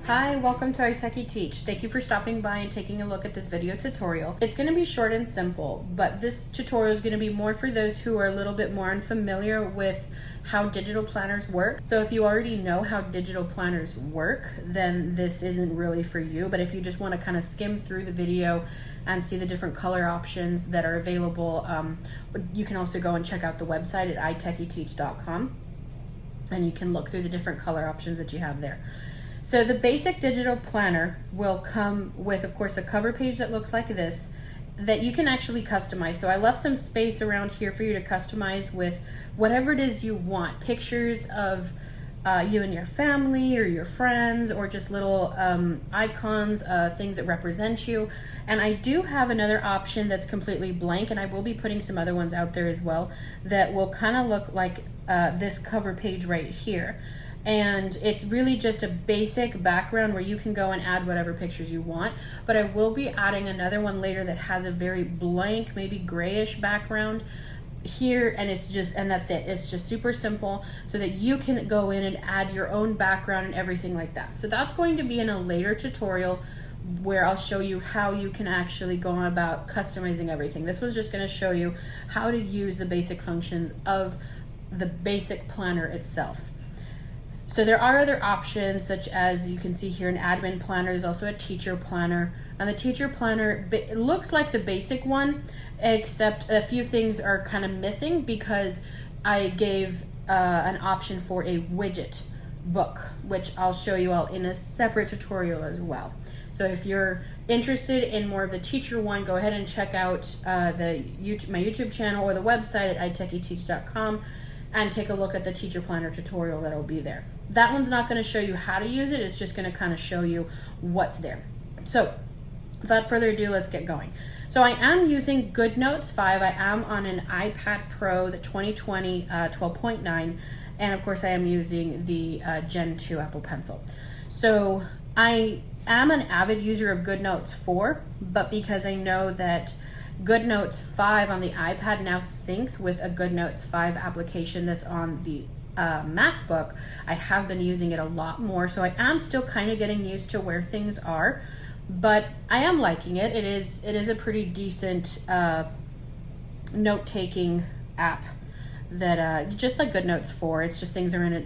Hi, welcome to iTechie Teach. Thank you for stopping by and taking a look at this video tutorial. It's going to be short and simple, but this tutorial is going to be more for those who are a little bit more unfamiliar with how digital planners work. So if you already know how digital planners work, then this isn't really for you. But if you just want to kind of skim through the video and see the different color options that are available, you can also go and check out the website at iTechieTeach.com, and you can look through the different color options that you have there. So the basic digital planner will come with, of course, a cover page that looks like this that you can actually customize. So I left some space around here for you to customize with whatever it is you want. Pictures of you and your family or your friends, or just little icons, things that represent you. And I do have another option that's completely blank, and I will be putting some other ones out there as well that will kind of look like this cover page right here. And it's really just a basic background where you can go and add whatever pictures you want. But I will be adding another one later that has a very blank, maybe grayish background here, and that's it. It's just super simple so that you can go in and add your own background and everything like that. So that's going to be in a later tutorial where I'll show you how you can actually go on about customizing everything. This was just going to show you how to use the basic functions of the basic planner itself. So there are other options, such as you can see here an admin planner. There's also a teacher planner, and the teacher planner, it looks like the basic one, except a few things are kind of missing because I gave an option for a widget book, which I'll show you all in a separate tutorial as well. So if you're interested in more of the teacher one, go ahead and check out my YouTube channel or the website at iTechieTeach.com and take a look at the teacher planner tutorial that'll be there. That one's not going to show you how to use it. It's just going to kind of show you what's there. So without further ado, let's get going. So I am using GoodNotes 5. I am on an iPad Pro, the 2020 12.9, and of course I am using the Gen 2 Apple Pencil. So I am an avid user of GoodNotes 4, but because I know that GoodNotes 5 on the iPad now syncs with a GoodNotes 5 application that's on the MacBook, I have been using it a lot more. So I am still kind of getting used to where things are, but I am liking it. It is a pretty decent note-taking app that just like GoodNotes 4, it's just things are in a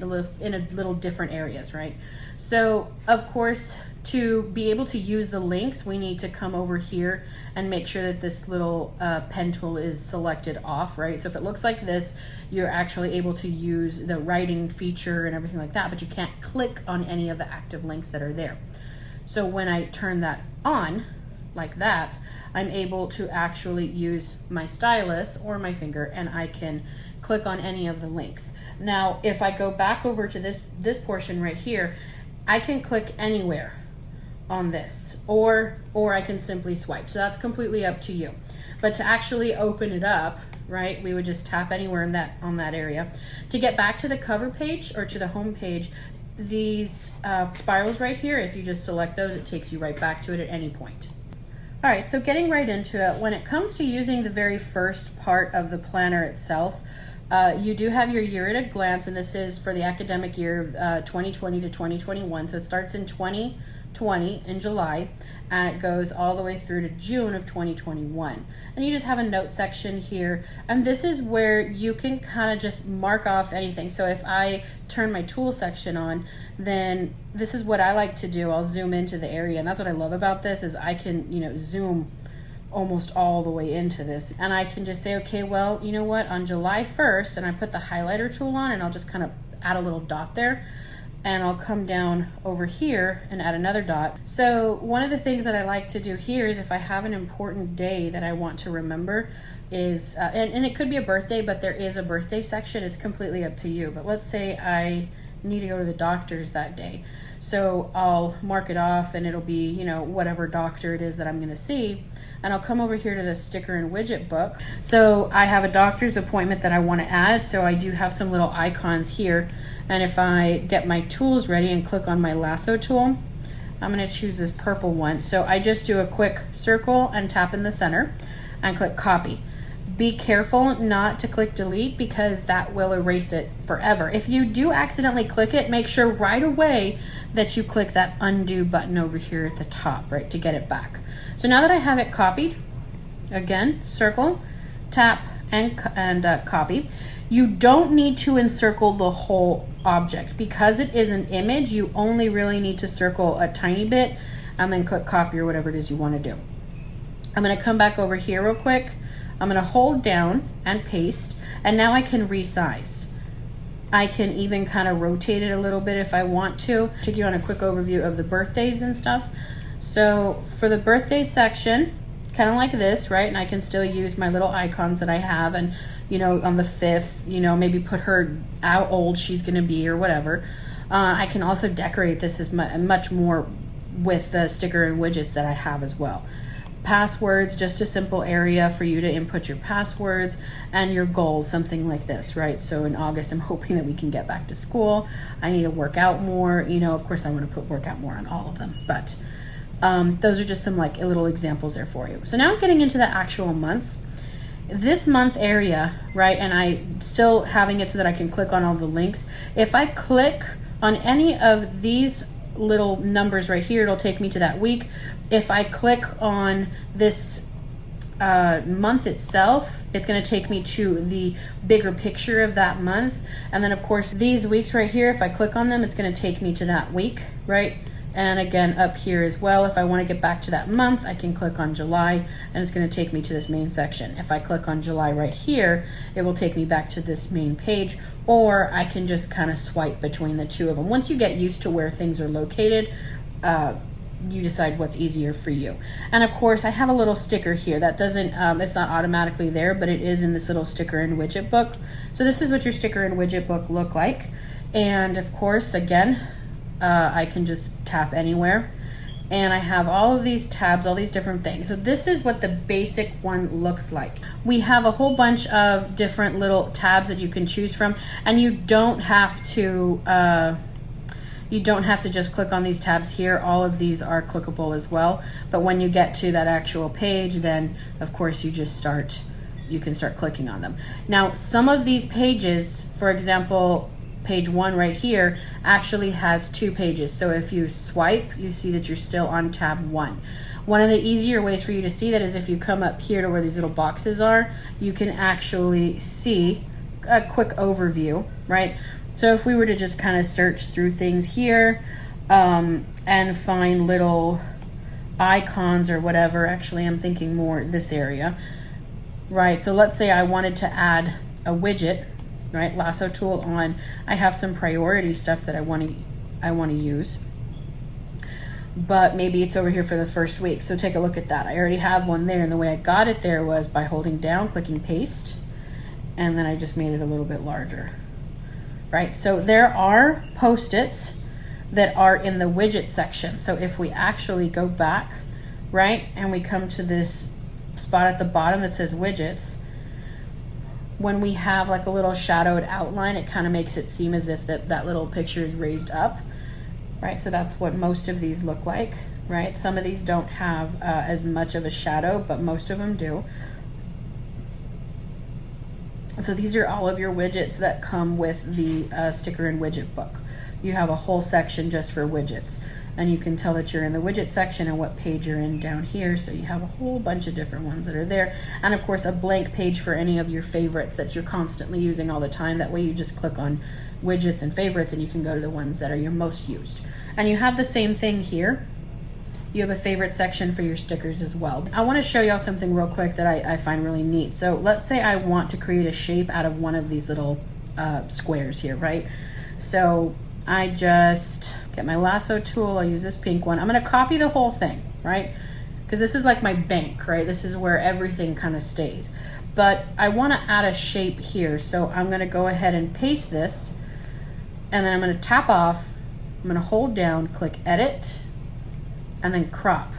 little different areas, right? So of course, to be able to use the links, we need to come over here and make sure that this little pen tool is selected off, right? So if it looks like this, you're actually able to use the writing feature and everything like that, but you can't click on any of the active links that are there. So when I turn that on, like that, I'm able to actually use my stylus or my finger, and I can click on any of the links. Now, if I go back over to this portion right here, I can click anywhere on this, or I can simply swipe. So that's completely up to you. But to actually open it up, right, we would just tap anywhere on that area. To get back to the cover page or to the home page, these spirals right here, if you just select those, it takes you right back to it at any point. All right, so getting right into it, when it comes to using the very first part of the planner itself, you do have your year at a glance, and this is for the academic year 2020 to 2021. So it starts in 2020 in July, and it goes all the way through to June of 2021. And you just have a note section here, and this is where you can kind of just mark off anything. So if I turn my tool section on, then this is what I like to do. I'll zoom into the area, and that's what I love about this, is I can, zoom almost all the way into this, and I can just say, okay, well, you know what, on July 1st, and I put the highlighter tool on, and I'll just kind of add a little dot there, and I'll come down over here and add another dot. So one of the things that I like to do here is, if I have an important day that I want to remember, is and it could be a birthday, but there is a birthday section. It's completely up to you. But let's say I need to go to the doctor's that day, so I'll mark it off, and it'll be, whatever doctor it is that I'm going to see, and I'll come over here to the sticker and widget book. So I have a doctor's appointment that I want to add, so I do have some little icons here, and if I get my tools ready and click on my lasso tool, I'm going to choose this purple one. So I just do a quick circle and tap in the center and click copy. Be careful not to click delete because that will erase it forever. If you do accidentally click it, make sure right away that you click that undo button over here at the top, right, to get it back. So now that I have it copied, again, circle, tap, and copy. You don't need to encircle the whole object. Because it is an image, you only really need to circle a tiny bit and then click copy or whatever it is you want to do. I'm going to come back over here real quick. I'm going to hold down and paste, and now I can resize. I can even kind of rotate it a little bit if I want to. Take you on a quick overview of the birthdays and stuff. So for the birthday section, kind of like this, right? And I can still use my little icons that I have, and on the 5th, maybe put her how old she's going to be or whatever. I can also decorate this as much more with the sticker and widgets that I have as well. Passwords, just a simple area for you to input your passwords and your goals, something like this, right? So in August, I'm hoping that we can get back to school. I need to work out more. Of course, I want to put work out more on all of them, but those are just some like little examples there for you. So now getting into the actual months. This month area, right, and I still having it so that I can click on all the links. If I click on any of these little numbers right here, it'll take me to that week. If I click on this month itself, it's going to take me to the bigger picture of that month. And then of course these weeks right here, if I click on them, it's going to take me to that week, right? And again up here as well, if I want to get back to that month, I can click on July and it's going to take me to this main section. If I click on July right here, it will take me back to this main page, or I can just kind of swipe between the two of them. Once you get used to where things are located, you decide what's easier for you. And of course I have a little sticker here that doesn't it's not automatically there, but it is in this little sticker and widget book. So this is what your sticker and widget book look like. And of course, again, I can just tap anywhere, and I have all of these tabs, all these different things. So this is what the basic one looks like. We have a whole bunch of different little tabs that you can choose from, and you don't have to just click on these tabs here. All of these are clickable as well, but when you get to that actual page, then of course you can start clicking on them. Now some of these pages, for example, page 1 right here actually has 2 pages. So if you swipe, you see that you're still on tab 1. One of the easier ways for you to see that is if you come up here to where these little boxes are, you can actually see a quick overview, right? So if we were to just kind of search through things here and find little icons or whatever, actually I'm thinking more this area, right? So let's say I wanted to add a widget, right? Lasso tool on. I have some priority stuff that I want to use, but maybe it's over here for the first week. So take a look at that. I already have one there, and the way I got it there was by holding down, clicking paste, and then I just made it a little bit larger, right? So there are post-its that are in the widget section. So if we actually go back, right, and we come to this spot at the bottom that says widgets, when we have like a little shadowed outline, it kind of makes it seem as if that little picture is raised up, right? So that's what most of these look like, right? Some of these don't have as much of a shadow, but most of them do. So these are all of your widgets that come with the sticker and widget book. You have a whole section just for widgets, and you can tell that you're in the widget section and what page you're in down here. So you have a whole bunch of different ones that are there, and of course a blank page for any of your favorites that you're constantly using all the time. That way you just click on widgets and favorites and you can go to the ones that are your most used. And you have the same thing here. You have a favorite section for your stickers as well. I want to show y'all something real quick that I find really neat. So let's say I want to create a shape out of one of these little squares here, right? So I just get my lasso tool, I'll use this pink one. I'm gonna copy the whole thing, right? Because this is like my bank, right? This is where everything kind of stays. But I wanna add a shape here. So I'm gonna go ahead and paste this, and then I'm gonna tap off, I'm gonna hold down, click edit, and then crop.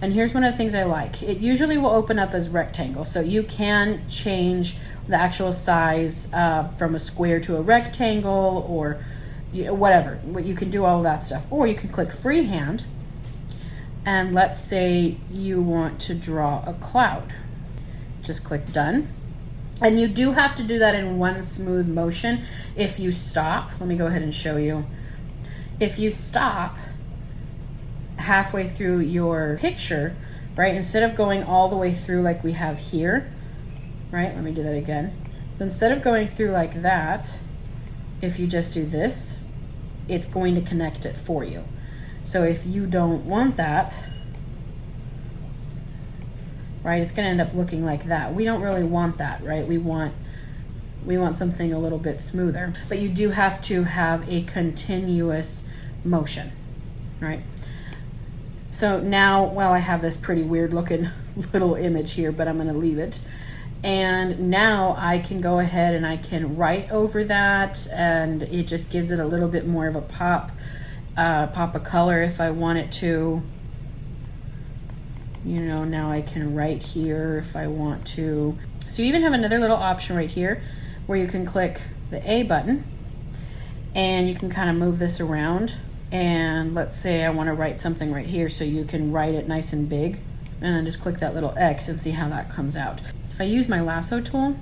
And here's one of the things I like. It usually will open up as rectangle. So you can change the actual size from a square to a rectangle, or whatever. You can do all of that stuff. Or you can click freehand, and let's say you want to draw a cloud. Just click done, And you do have to do that in one smooth motion. If you stop, let me go ahead and show you. If you stop halfway through your picture, right, instead of going all the way through like we have here, right, let me do that again. Instead of going through like that, if you just do this, it's going to connect it for you. So if you don't want that, right, it's going to end up looking like that. We don't really want that, right? We want something a little bit smoother, but you do have to have a continuous motion, right? So now, well, I have this pretty weird looking little image here, but I'm going to leave it. And now I can go ahead and I can write over that, and it just gives it a little bit more of a pop of color if I want it to. You know, now I can write here if I want to. So you even have another little option right here where you can click the A button and you can kind of move this around. And let's say I want to write something right here, so you can write it nice and big and then just click that little X and see how that comes out. If I use my lasso tool,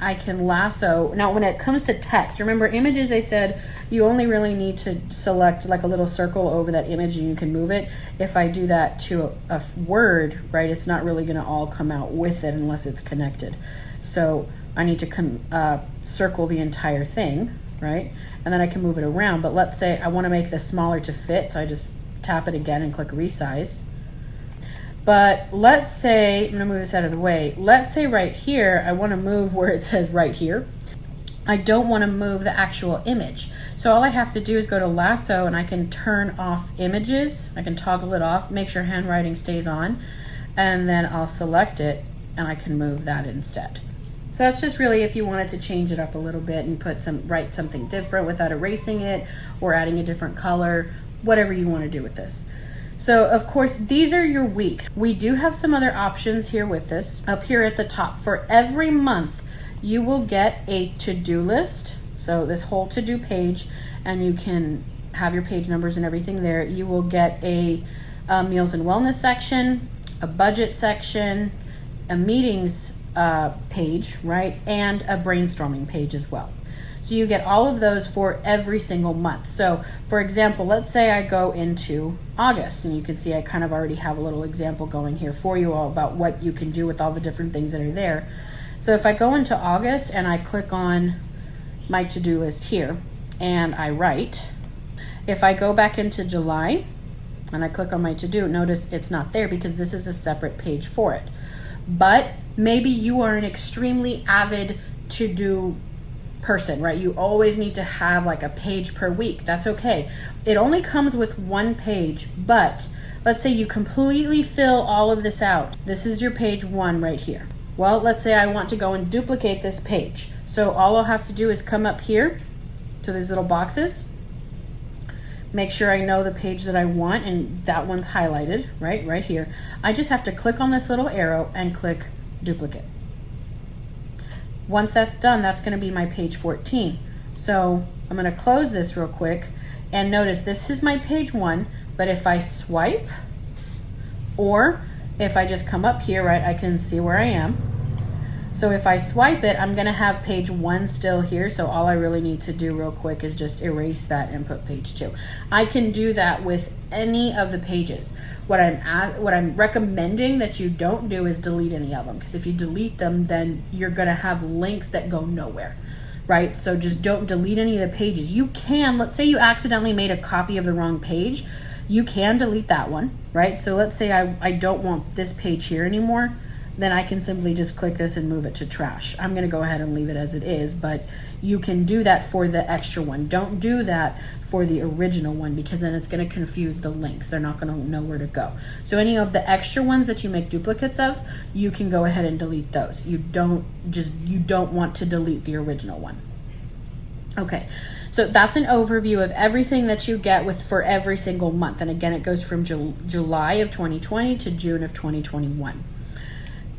I can lasso. Now when it comes to text, remember images, I said you only really need to select like a little circle over that image and you can move it. If I do that to a word, right, it's not really going to all come out with it unless it's connected. So I need to circle the entire thing, right? And then I can move it around. But let's say I want to make this smaller to fit, so I just tap it again and click resize. But let's say, I'm gonna move this out of the way. Let's say right here, I wanna move where it says right here. I don't wanna move the actual image. So all I have to do is go to lasso and I can turn off images. I can toggle it off, make sure handwriting stays on, and then I'll select it and I can move that instead. So that's just really if you wanted to change it up a little bit and write something different without erasing it or adding a different color, whatever you wanna do with this. So of course, these are your weeks. We do have some other options here with this. Up here at the top, for every month, you will get a to-do list. So this whole to-do page, and you can have your page numbers and everything there. You will get a meals and wellness section, a budget section, a meetings page, right? And a brainstorming page as well. So you get all of those for every single month. So for example, let's say I go into August, and you can see I kind of already have a little example going here for you all about what you can do with all the different things that are there. So if I go into August and I click on my to-do list here and I write, if I go back into July and I click on my to-do, notice it's not there because this is a separate page for it. But maybe you are an extremely avid to-do person, right? You always need to have like a page per week. That's okay. It only comes with one page, but let's say you completely fill all of this out. This is your page 1 right here. Well, let's say I want to go and duplicate this page. So all I'll have to do is come up here to these little boxes, make sure I know the page that I want, and that one's highlighted, right here. I just have to click on this little arrow and click duplicate. Once that's done, that's going to be my page 14. So I'm going to close this real quick, and notice this is my page 1, but if I swipe, or if I just come up here, right, I can see where I am. So if I swipe it, I'm going to have page 1 still here. So all I really need to do real quick is just erase that and put page 2. I can do that with any of the pages. What I'm recommending that you don't do is delete any of them, because if you delete them, then you're going to have links that go nowhere, right? So just don't delete any of the pages. You can, let's say you accidentally made a copy of the wrong page, you can delete that one, right? So let's say I don't want this page here anymore, then I can simply just click this and move it to trash. I'm gonna go ahead and leave it as it is, but you can do that for the extra one. Don't do that for the original one, because then it's gonna confuse the links. They're not gonna know where to go. So any of the extra ones that you make duplicates of, you can go ahead and delete those. You don't want to delete the original one. Okay, so that's an overview of everything that you get for every single month. And again, it goes from July of 2020 to June of 2021.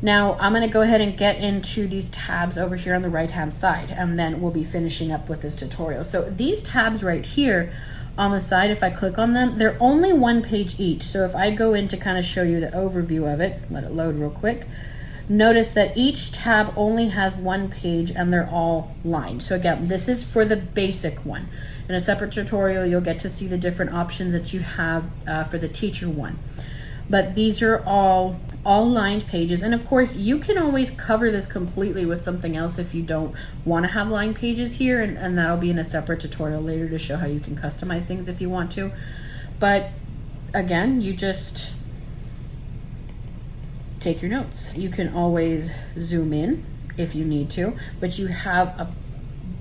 Now I'm going to go ahead and get into these tabs over here on the right hand side, and then we'll be finishing up with this tutorial. So these tabs right here on the side, if I click on them, they're only one page each. So if I go in to kind of show you the overview of it, let it load real quick. notice that each tab only has one page and they're all lined. So again, this is for the basic one. In a separate tutorial, you'll get to see the different options that you have for the teacher one. But these are all lined pages. And of course, you can always cover this completely with something else if you don't want to have lined pages here. And that'll be in a separate tutorial later to show how you can customize things if you want to. But again, you just take your notes. You can always zoom in if you need to, but you have a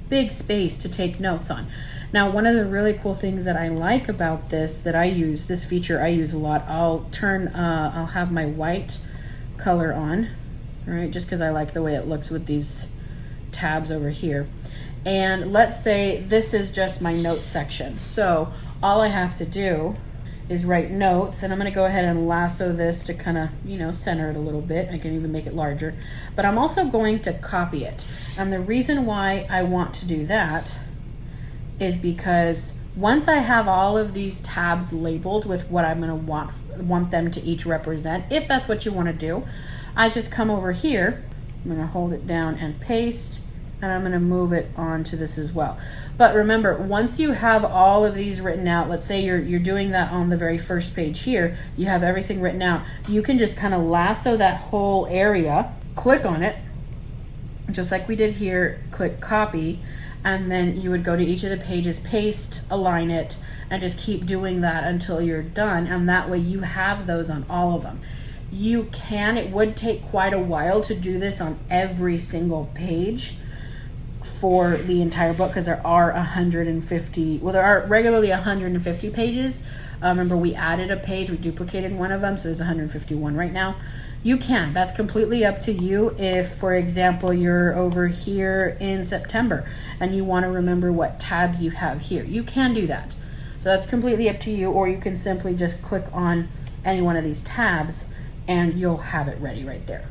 big space to take notes on. Now, one of the really cool things that I like about this, that I use, this feature I use a lot, I'll have my white color on, right? Just because I like the way it looks with these tabs over here. And let's say this is just my notes section. So all I have to do is write notes, and I'm gonna go ahead and lasso this to kind of, you know, center it a little bit. I can even make it larger, but I'm also going to copy it. And the reason why I want to do that is because once I have all of these tabs labeled with what I'm gonna want them to each represent, if that's what you wanna do, I just come over here, I'm gonna hold it down and paste, and I'm gonna move it onto this as well. But remember, once you have all of these written out, let's say you're doing that on the very first page here, you have everything written out, you can just kind of lasso that whole area, click on it, just like we did here, click copy, and then you would go to each of the pages, paste, align it, and just keep doing that until you're done. And that way you have those on all of them. It would take quite a while to do this on every single page for the entire book, because there are 150, well, there are regularly 150 pages. Remember, we added a page, we duplicated one of them, so there's 151 right now. You can, that's completely up to you. If, for example, you're over here in September and you want to remember what tabs you have here, you can do that. So that's completely up to you, or you can simply just click on any one of these tabs and you'll have it ready right there.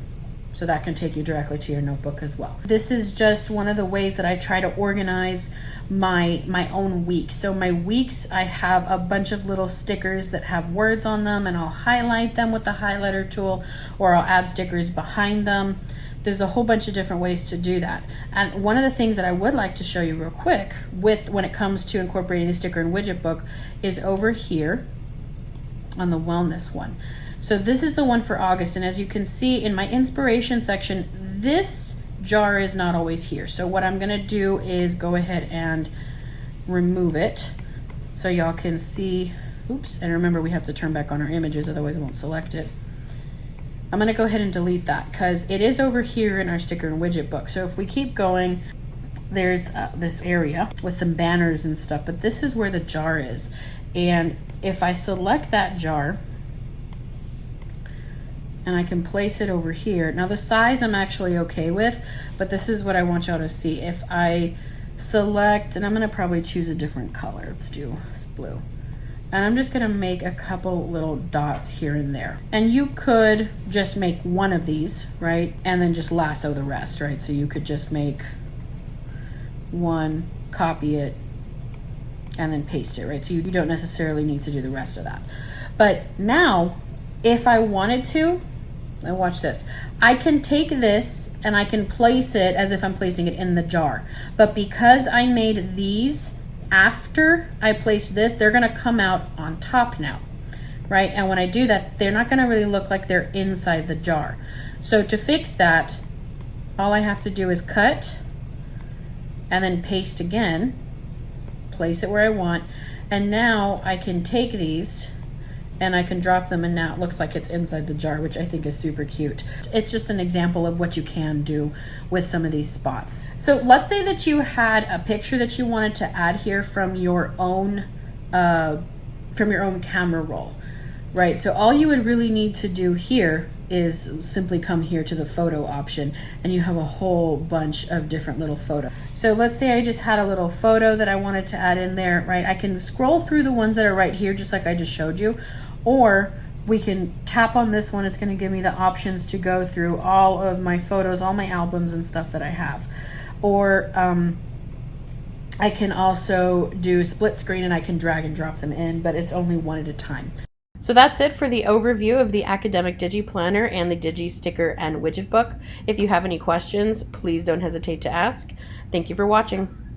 So that can take you directly to your notebook as well. This is just one of the ways that I try to organize my own weeks. So my weeks, I have a bunch of little stickers that have words on them, and I'll highlight them with the highlighter tool, or I'll add stickers behind them. There's a whole bunch of different ways to do that. And one of the things that I would like to show you real quick when it comes to incorporating the sticker and widget book is over here on the wellness one. So this is the one for August, and as you can see in my inspiration section, this jar is not always here. So what I'm gonna do is go ahead and remove it so y'all can see. Oops, and remember, we have to turn back on our images, otherwise it won't select it. I'm gonna go ahead and delete that because it is over here in our sticker and widget book. So if we keep going, there's this area with some banners and stuff, but this is where the jar is. And if I select that jar, and I can place it over here. Now the size I'm actually okay with, but this is what I want y'all to see. If I select, and I'm gonna probably choose a different color. Let's do this blue. And I'm just gonna make a couple little dots here and there. And you could just make one of these, right? And then just lasso the rest, right? So you could just make one, copy it, and then paste it, right? So you don't necessarily need to do the rest of that. But now, if I wanted to, and watch this, I can take this and I can place it as if I'm placing it in the jar. But because I made these after I placed this, they're gonna come out on top now, right? And when I do that, they're not gonna really look like they're inside the jar. So to fix that, all I have to do is cut and then paste again, place it where I want, and now I can take these and I can drop them, and now it looks like it's inside the jar, which I think is super cute. It's just an example of what you can do with some of these spots. So let's say that you had a picture that you wanted to add here from your own camera roll, right? So all you would really need to do here is simply come here to the photo option, and you have a whole bunch of different little photos. So let's say I just had a little photo that I wanted to add in there, right? I can scroll through the ones that are right here, just like I just showed you, or we can tap on this one. It's going to give me the options to go through all of my photos, all my albums and stuff that I have. Or I can also do split screen, and I can drag and drop them in, but it's only one at a time. So that's it for the overview of the Academic Digi Planner and the Digi Sticker and Widget Book. If you have any questions, please don't hesitate to ask. Thank you for watching.